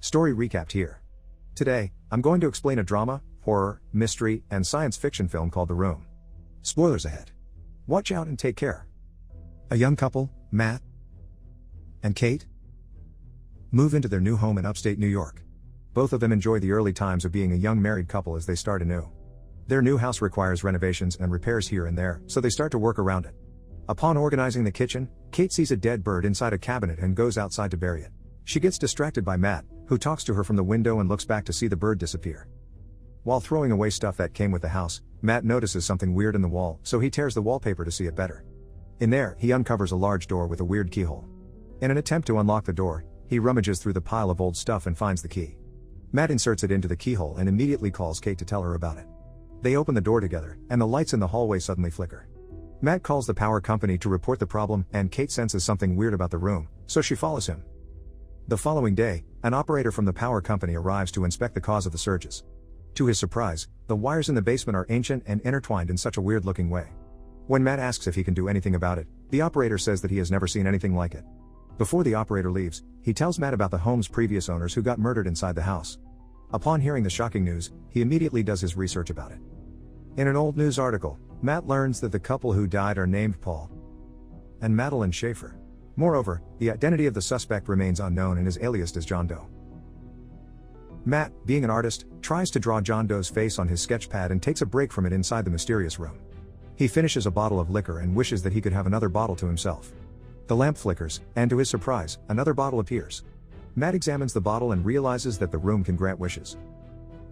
Story recapped here. Today, I'm going to explain a drama, horror, mystery, and science fiction film called The Room. Spoilers ahead. Watch out and take care. A young couple, Matt and Kate, move into their new home in upstate New York. Both of them enjoy the early times of being a young married couple as they start anew. Their new house requires renovations and repairs here and there, so they start to work around it. Upon organizing the kitchen, Kate sees a dead bird inside a cabinet and goes outside to bury it. She gets distracted by Matt, who talks to her from the window and looks back to see the bird disappear. While throwing away stuff that came with the house, Matt notices something weird in the wall, so he tears the wallpaper to see it better. In there, he uncovers a large door with a weird keyhole. In an attempt to unlock the door, he rummages through the pile of old stuff and finds the key. Matt inserts it into the keyhole and immediately calls Kate to tell her about it. They open the door together, and the lights in the hallway suddenly flicker. Matt calls the power company to report the problem, and Kate senses something weird about the room, so she follows him. The following day, an operator from the power company arrives to inspect the cause of the surges. To his surprise, the wires in the basement are ancient and intertwined in such a weird-looking way. When Matt asks if he can do anything about it, the operator says that he has never seen anything like it. Before the operator leaves, he tells Matt about the home's previous owners who got murdered inside the house. Upon hearing the shocking news, he immediately does his research about it. In an old news article, Matt learns that the couple who died are named Paul and Madeline Schaefer. Moreover, the identity of the suspect remains unknown and is aliased as John Doe. Matt, being an artist, tries to draw John Doe's face on his sketch pad and takes a break from it inside the mysterious room. He finishes a bottle of liquor and wishes that he could have another bottle to himself. The lamp flickers, and to his surprise, another bottle appears. Matt examines the bottle and realizes that the room can grant wishes.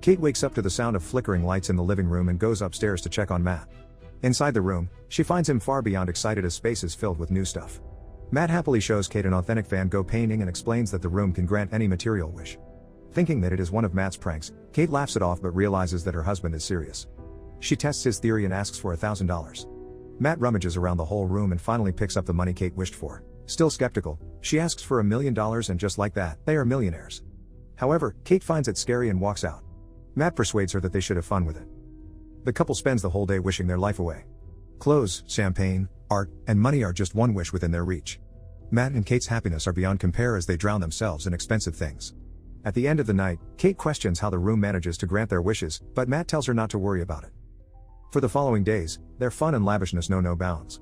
Kate wakes up to the sound of flickering lights in the living room and goes upstairs to check on Matt. Inside the room, she finds him far beyond excited as space is filled with new stuff. Matt happily shows Kate an authentic Van Gogh painting and explains that the room can grant any material wish. Thinking that it is one of Matt's pranks, Kate laughs it off but realizes that her husband is serious. She tests his theory and asks for $1,000. Matt rummages around the whole room and finally picks up the money Kate wished for. Still skeptical, she asks for $1 million and just like that, they are millionaires. However, Kate finds it scary and walks out. Matt persuades her that they should have fun with it. The couple spends the whole day wishing their life away. Clothes, champagne, art, and money are just one wish within their reach. Matt and Kate's happiness are beyond compare as they drown themselves in expensive things. At the end of the night, Kate questions how the room manages to grant their wishes, but Matt tells her not to worry about it. For the following days, their fun and lavishness know no bounds.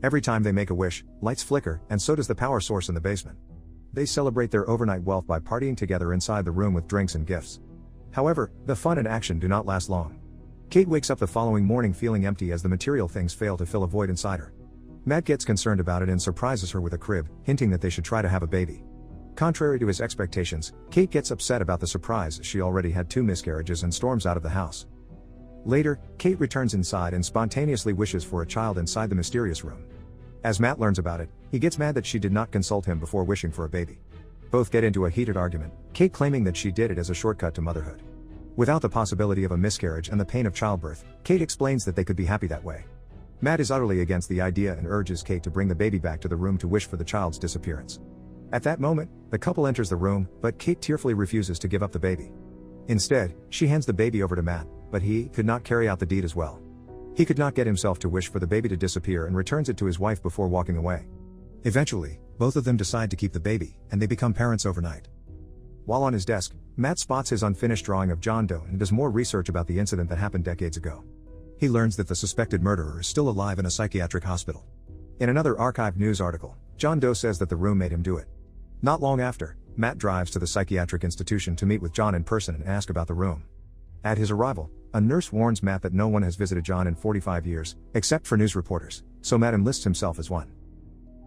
Every time they make a wish, lights flicker, and so does the power source in the basement. They celebrate their overnight wealth by partying together inside the room with drinks and gifts. However, the fun and action do not last long. Kate wakes up the following morning feeling empty as the material things fail to fill a void inside her. Matt gets concerned about it and surprises her with a crib, hinting that they should try to have a baby. Contrary to his expectations, Kate gets upset about the surprise as she already had 2 miscarriages and storms out of the house. Later, Kate returns inside and spontaneously wishes for a child inside the mysterious room. As Matt learns about it, he gets mad that she did not consult him before wishing for a baby. Both get into a heated argument, Kate claiming that she did it as a shortcut to motherhood. Without the possibility of a miscarriage and the pain of childbirth, Kate explains that they could be happy that way. Matt is utterly against the idea and urges Kate to bring the baby back to the room to wish for the child's disappearance. At that moment, the couple enters the room, but Kate tearfully refuses to give up the baby. Instead, she hands the baby over to Matt, but he could not carry out the deed as well. He could not get himself to wish for the baby to disappear and returns it to his wife before walking away. Eventually, both of them decide to keep the baby, and they become parents overnight. While on his desk, Matt spots his unfinished drawing of John Doe and does more research about the incident that happened decades ago. He learns that the suspected murderer is still alive in a psychiatric hospital. In another archived news article, John Doe says that the room made him do it. Not long after, Matt drives to the psychiatric institution to meet with John in person and ask about the room. At his arrival, a nurse warns Matt that no one has visited John in 45 years, except for news reporters, so Matt enlists himself as one.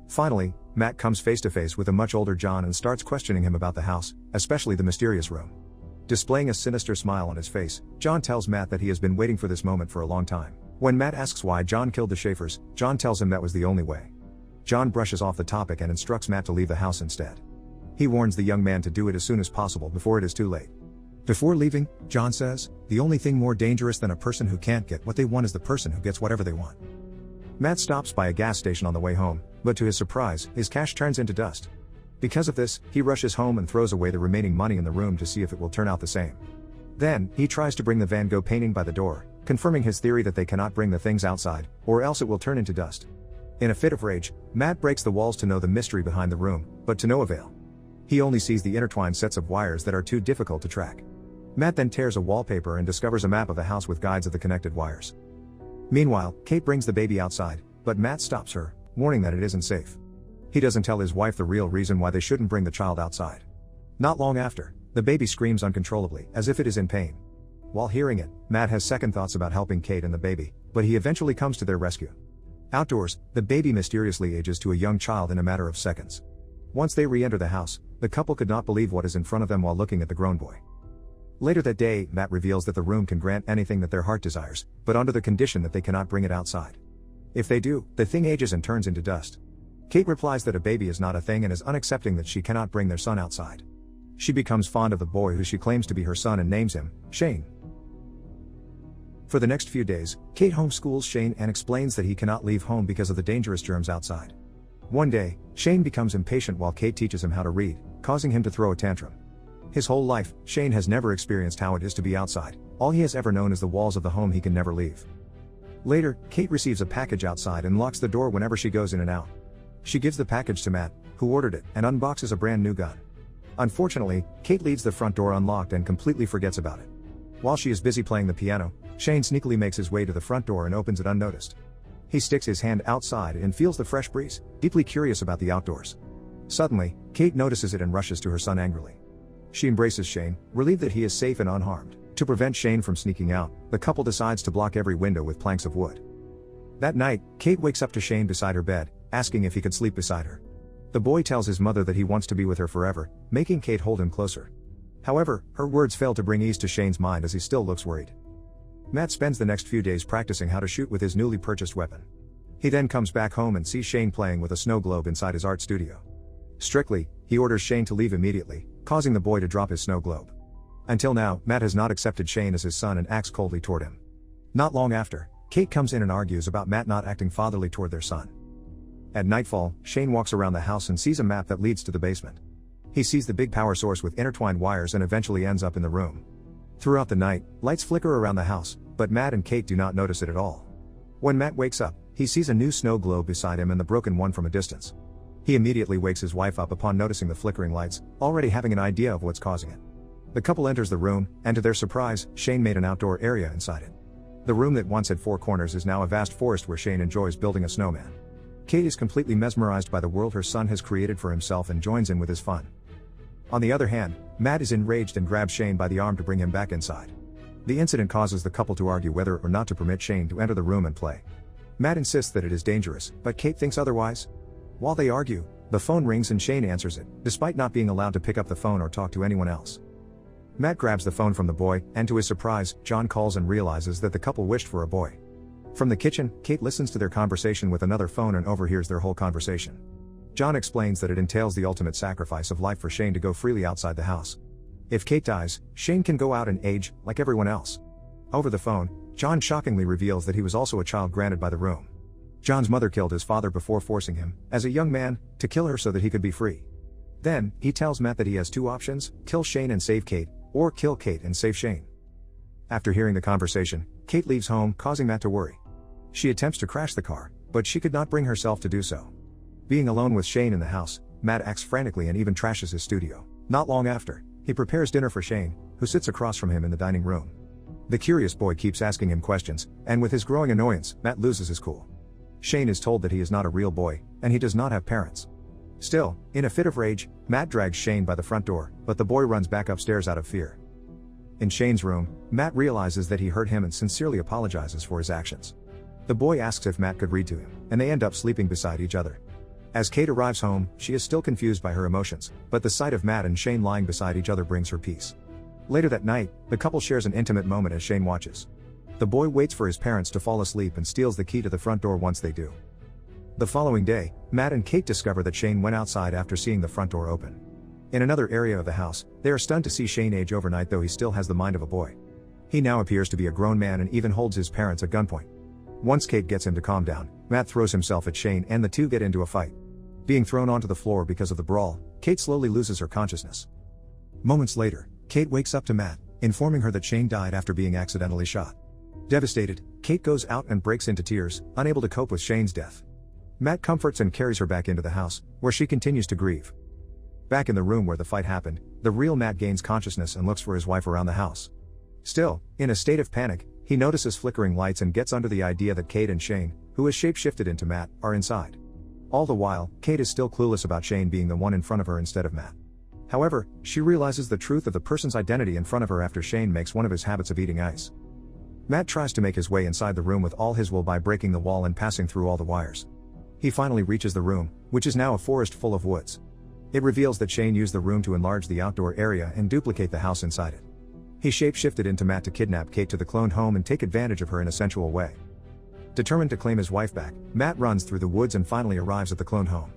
Finally, Matt comes face to face with a much older John and starts questioning him about the house, especially the mysterious room. Displaying a sinister smile on his face, John tells Matt that he has been waiting for this moment for a long time. When Matt asks why John killed the Schaefers, John tells him that was the only way. John brushes off the topic and instructs Matt to leave the house instead. He warns the young man to do it as soon as possible before it is too late. Before leaving, John says, "The only thing more dangerous than a person who can't get what they want is the person who gets whatever they want." Matt stops by a gas station on the way home, but to his surprise, his cash turns into dust. Because of this, he rushes home and throws away the remaining money in the room to see if it will turn out the same. Then, he tries to bring the Van Gogh painting by the door, confirming his theory that they cannot bring the things outside, or else it will turn into dust. In a fit of rage, Matt breaks the walls to know the mystery behind the room, but to no avail. He only sees the intertwined sets of wires that are too difficult to track. Matt then tears a wallpaper and discovers a map of the house with guides of the connected wires. Meanwhile, Kate brings the baby outside, but Matt stops her, warning that it isn't safe. He doesn't tell his wife the real reason why they shouldn't bring the child outside. Not long after, the baby screams uncontrollably, as if it is in pain. While hearing it, Matt has second thoughts about helping Kate and the baby, but he eventually comes to their rescue. Outdoors, the baby mysteriously ages to a young child in a matter of seconds. Once they re-enter the house, the couple could not believe what is in front of them while looking at the grown boy. Later that day, Matt reveals that the room can grant anything that their heart desires, but under the condition that they cannot bring it outside. If they do, the thing ages and turns into dust. Kate replies that a baby is not a thing and is unaccepting that she cannot bring their son outside. She becomes fond of the boy who she claims to be her son and names him Shane. For the next few days, Kate homeschools Shane and explains that he cannot leave home because of the dangerous germs outside. One day, Shane becomes impatient while Kate teaches him how to read, causing him to throw a tantrum. His whole life, Shane has never experienced how it is to be outside. All he has ever known is the walls of the home he can never leave. Later, Kate receives a package outside and locks the door whenever she goes in and out. She gives the package to Matt, who ordered it, and unboxes a brand new gun. Unfortunately, Kate leaves the front door unlocked and completely forgets about it. While she is busy playing the piano, Shane sneakily makes his way to the front door and opens it unnoticed. He sticks his hand outside and feels the fresh breeze, deeply curious about the outdoors. Suddenly, Kate notices it and rushes to her son angrily. She embraces Shane, relieved that he is safe and unharmed. To prevent Shane from sneaking out, the couple decides to block every window with planks of wood. That night, Kate wakes up to Shane beside her bed, asking if he could sleep beside her. The boy tells his mother that he wants to be with her forever, making Kate hold him closer. However, her words fail to bring ease to Shane's mind as he still looks worried. Matt spends the next few days practicing how to shoot with his newly purchased weapon. He then comes back home and sees Shane playing with a snow globe inside his art studio. Strictly, he orders Shane to leave immediately, causing the boy to drop his snow globe. Until now, Matt has not accepted Shane as his son and acts coldly toward him. Not long after, Kate comes in and argues about Matt not acting fatherly toward their son. At nightfall, Shane walks around the house and sees a map that leads to the basement. He sees the big power source with intertwined wires and eventually ends up in the room. Throughout the night, lights flicker around the house, but Matt and Kate do not notice it at all. When Matt wakes up, he sees a new snow globe beside him and the broken one from a distance. He immediately wakes his wife up upon noticing the flickering lights, already having an idea of what's causing it. The couple enters the room, and to their surprise, Shane made an outdoor area inside it. The room that once had 4 corners is now a vast forest where Shane enjoys building a snowman. Kate is completely mesmerized by the world her son has created for himself and joins in with his fun. On the other hand, Matt is enraged and grabs Shane by the arm to bring him back inside. The incident causes the couple to argue whether or not to permit Shane to enter the room and play. Matt insists that it is dangerous, but Kate thinks otherwise. While they argue, the phone rings and Shane answers it, despite not being allowed to pick up the phone or talk to anyone else. Matt grabs the phone from the boy, and to his surprise, John calls and realizes that the couple wished for a boy. From the kitchen, Kate listens to their conversation with another phone and overhears their whole conversation. John explains that it entails the ultimate sacrifice of life for Shane to go freely outside the house. If Kate dies, Shane can go out and age, like everyone else. Over the phone, John shockingly reveals that he was also a child granted by the room. John's mother killed his father before forcing him, as a young man, to kill her so that he could be free. Then, he tells Matt that he has 2 options, kill Shane and save Kate, or kill Kate and save Shane. After hearing the conversation, Kate leaves home, causing Matt to worry. She attempts to crash the car, but she could not bring herself to do so. Being alone with Shane in the house, Matt acts frantically and even trashes his studio. Not long after, he prepares dinner for Shane, who sits across from him in the dining room. The curious boy keeps asking him questions, and with his growing annoyance, Matt loses his cool. Shane is told that he is not a real boy, and he does not have parents. Still, in a fit of rage, Matt drags Shane by the front door, but the boy runs back upstairs out of fear. In Shane's room, Matt realizes that he hurt him and sincerely apologizes for his actions. The boy asks if Matt could read to him, and they end up sleeping beside each other. As Kate arrives home, she is still confused by her emotions, but the sight of Matt and Shane lying beside each other brings her peace. Later that night, the couple shares an intimate moment as Shane watches. The boy waits for his parents to fall asleep and steals the key to the front door once they do. The following day, Matt and Kate discover that Shane went outside after seeing the front door open. In another area of the house, they are stunned to see Shane age overnight, though he still has the mind of a boy. He now appears to be a grown man and even holds his parents at gunpoint. Once Kate gets him to calm down, Matt throws himself at Shane and the two get into a fight. Being thrown onto the floor because of the brawl, Kate slowly loses her consciousness. Moments later, Kate wakes up to Matt, informing her that Shane died after being accidentally shot. Devastated, Kate goes out and breaks into tears, unable to cope with Shane's death. Matt comforts and carries her back into the house, where she continues to grieve. Back in the room where the fight happened, the real Matt gains consciousness and looks for his wife around the house. Still, in a state of panic, he notices flickering lights and gets under the idea that Kate and Shane, who has shapeshifted into Matt, are inside. All the while, Kate is still clueless about Shane being the one in front of her instead of Matt. However, she realizes the truth of the person's identity in front of her after Shane makes one of his habits of eating ice. Matt tries to make his way inside the room with all his will by breaking the wall and passing through all the wires. He finally reaches the room, which is now a forest full of woods. It reveals that Shane used the room to enlarge the outdoor area and duplicate the house inside it. He shapeshifted into Matt to kidnap Kate to the cloned home and take advantage of her in a sensual way. Determined to claim his wife back, Matt runs through the woods and finally arrives at the cloned home.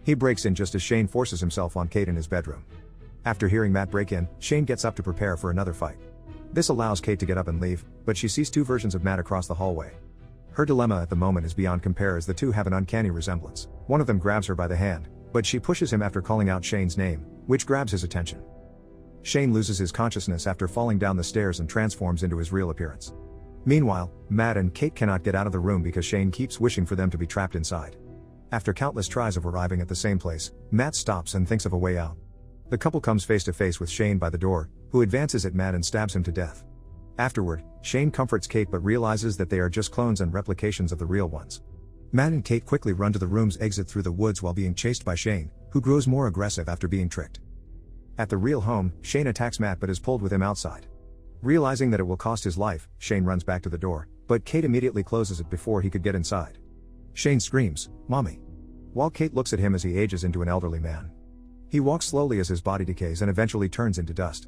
He breaks in just as Shane forces himself on Kate in his bedroom. After hearing Matt break in, Shane gets up to prepare for another fight. This allows Kate to get up and leave, but she sees two versions of Matt across the hallway. Her dilemma at the moment is beyond compare as the two have an uncanny resemblance. One of them grabs her by the hand, but she pushes him after calling out Shane's name, which grabs his attention. Shane loses his consciousness after falling down the stairs and transforms into his real appearance. Meanwhile, Matt and Kate cannot get out of the room because Shane keeps wishing for them to be trapped inside. After countless tries of arriving at the same place, Matt stops and thinks of a way out. The couple comes face to face with Shane by the door, who advances at Matt and stabs him to death. Afterward, Shane comforts Kate but realizes that they are just clones and replications of the real ones. Matt and Kate quickly run to the room's exit through the woods while being chased by Shane, who grows more aggressive after being tricked. At the real home, Shane attacks Matt but is pulled with him outside. Realizing that it will cost his life, Shane runs back to the door, but Kate immediately closes it before he could get inside. Shane screams, "Mommy!" while Kate looks at him as he ages into an elderly man. He walks slowly as his body decays and eventually turns into dust.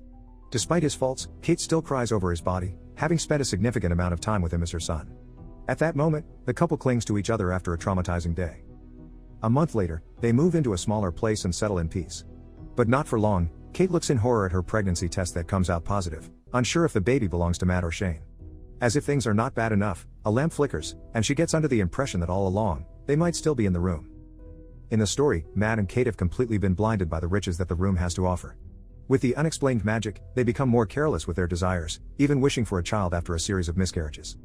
Despite his faults, Kate still cries over his body, having spent a significant amount of time with him as her son. At that moment, the couple clings to each other after a traumatizing day. A month later, they move into a smaller place and settle in peace. But not for long. Kate looks in horror at her pregnancy test that comes out positive, unsure if the baby belongs to Matt or Shane. As if things are not bad enough, a lamp flickers, and she gets under the impression that all along, they might still be in the room. In the story, Matt and Kate have completely been blinded by the riches that the room has to offer. With the unexplained magic, they become more careless with their desires, even wishing for a child after a series of miscarriages.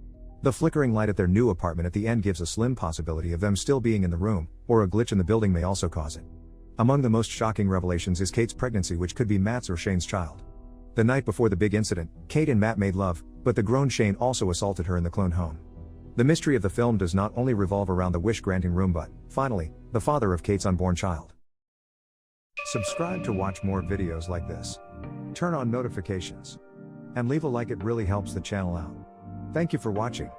The flickering light at their new apartment at the end gives a slim possibility of them still being in the room, or a glitch in the building may also cause it. Among the most shocking revelations is Kate's pregnancy, which could be Matt's or Shane's child. The night before the big incident, Kate and Matt made love, but the grown Shane also assaulted her in the clone home. The mystery of the film does not only revolve around the wish-granting room but, finally, the father of Kate's unborn child. Subscribe to watch more videos like this. Turn on notifications. And leave a like, it really helps the channel out. Thank you for watching.